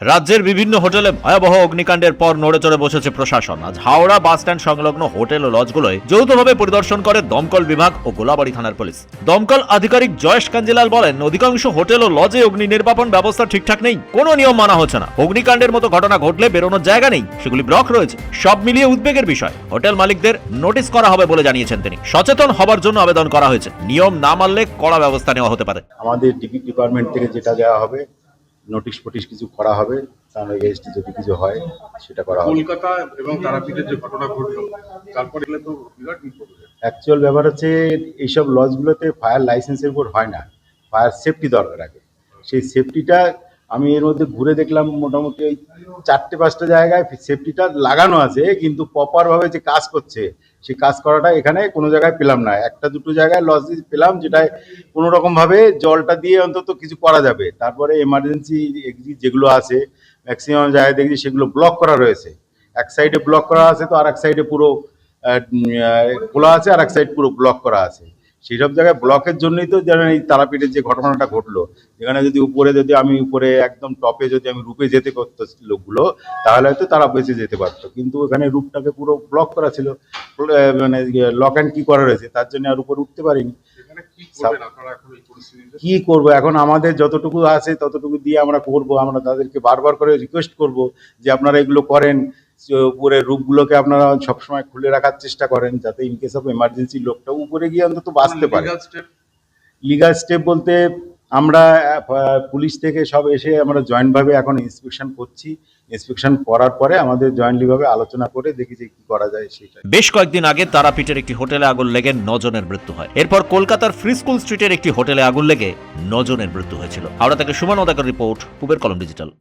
রাজ্যের বিভিন্ন হোটেলে ভয়াবহ অগ্নিকাণ্ডের পর নড়েচড়ে বসেছে প্রশাসন। আজ হাওড়া বাস স্ট্যান্ড সংলগ্ন হোটেল ও লজগুলোয় যৌথভাবে পরিদর্শন করে দমকল বিভাগ ও গোলাবাড়ি থানার পুলিশ। দমকল আধিকারিক জয়েশ কাঞ্জিলাল বলেন, অধিকাংশ হোটেল ও লজে অগ্নি নির্বাপন ব্যবস্থা ঠিকঠাক নেই, কোনো নিয়ম মানা হচ্ছে না। অগ্নিকাণ্ডের মতো ঘটনা ঘটলে বেরোনোর জায়গা নেই, সেগুলি ব্লক রয়েছে। সব মিলিয়ে উদ্বেগের বিষয়। হোটেল মালিকদের নোটিশ করা হবে বলে জানিয়েছেন তিনি। সচেতন হবার জন্য আবেদন করা হয়েছে, নিয়ম না মানলে কড়া ব্যবস্থা নেওয়া হতে পারে। আমাদের ডিপার্টমেন্ট থেকে যেটা দেওয়া হবে, নোটিশ ফোটিশ কিছু করা হবে, তার এগেইনস্টে যদি কিছু হয় সেটা করা হবে। কলকাতা এবং তারাপীঠের যে ঘটনা ঘটলো তারপরে এগুলো তো বিরাট বিপদ। অ্যাকচুয়াল ব্যাপার হচ্ছে এইসব লজগুলোতে ফায়ার লাইসেন্সের উপর হয় না, ফায়ার সেফটি দরকার আগে। সেই সেফটিটা আমি এর মধ্যে ঘুরে দেখলাম, মোটামুটি ওই 4-5টা জায়গায় সেফটিটা লাগানো আছে, কিন্তু প্রপারভাবে যে কাজ করছে সেই কাজ করাটা এখানে কোনো জায়গায় পেলাম না। 1-2 জায়গায় লজ পেলাম, যেটায় কোনো রকমভাবে জলটা দিয়ে অন্তত কিছু করা যাবে। তারপরে এমার্জেন্সি এক্সিট যেগুলো আছে ম্যাক্সিমাম জায়গায় দেখছি সেগুলো ব্লক করা রয়েছে। এক সাইডে ব্লক করা আছে, তো আর এক সাইডে পুরো খোলা আছে, আর এক সাইড পুরো ব্লক করা আছে। সেই সব জায়গায় ব্লকের জন্যই তো যেন এই তারাপীঠের যে ঘটনাটা ঘটলো, যেখানে যদি আমি উপরে একদম টপে যদি আমি রূপে যেতে করতো লোকগুলো, তাহলে হয়তো তারা বেঁচে যেতে পারতো। কিন্তু ওখানে রূপটাকে পুরো ব্লক করা ছিল, মানে লক অ্যান্ড কি করা রয়েছে, তার জন্য আর উপরে উঠতে পারিনি। কি করবো এখন, আমাদের যতটুকু আছে ততটুকু দিয়ে আমরা করবো। আমরা তাদেরকে বারবার করে রিকোয়েস্ট করব যে আপনারা এগুলো করেন, উপরে রূপগুলোকে আপনারা সবসময় খুলে রাখার চেষ্টা করেন, যাতে ইন কেস অফ এমার্জেন্সি লোকটা উপরে গিয়ে অন্তত বাঁচতে পারে। লিগাল স্টেপ বলতে আমরা পুলিশ থেকে সব এসে আমরা জয়েন্টভাবে এখন ইন্সপেকশন করছি। ইন্সপেকশন করার পরে আমাদের জয়েন্টলিভাবে আলোচনা করে দেখি যে কি করা যায় সেটা। বেশ কয়েকদিন আগে তারাপীঠের একটি হোটেলে আগুন লেগে 9 জনের মৃত্যু হয়। এরপর কলকাতার ফ্রি স্কুল স্ট্রিটের একটি হোটেলে আগুন লেগে 9 জনের মৃত্যু হয়েছিল। হাওড়া থেকে সুমন ওদাকের রিপোর্ট, কুবের কলম ডিজিটাল।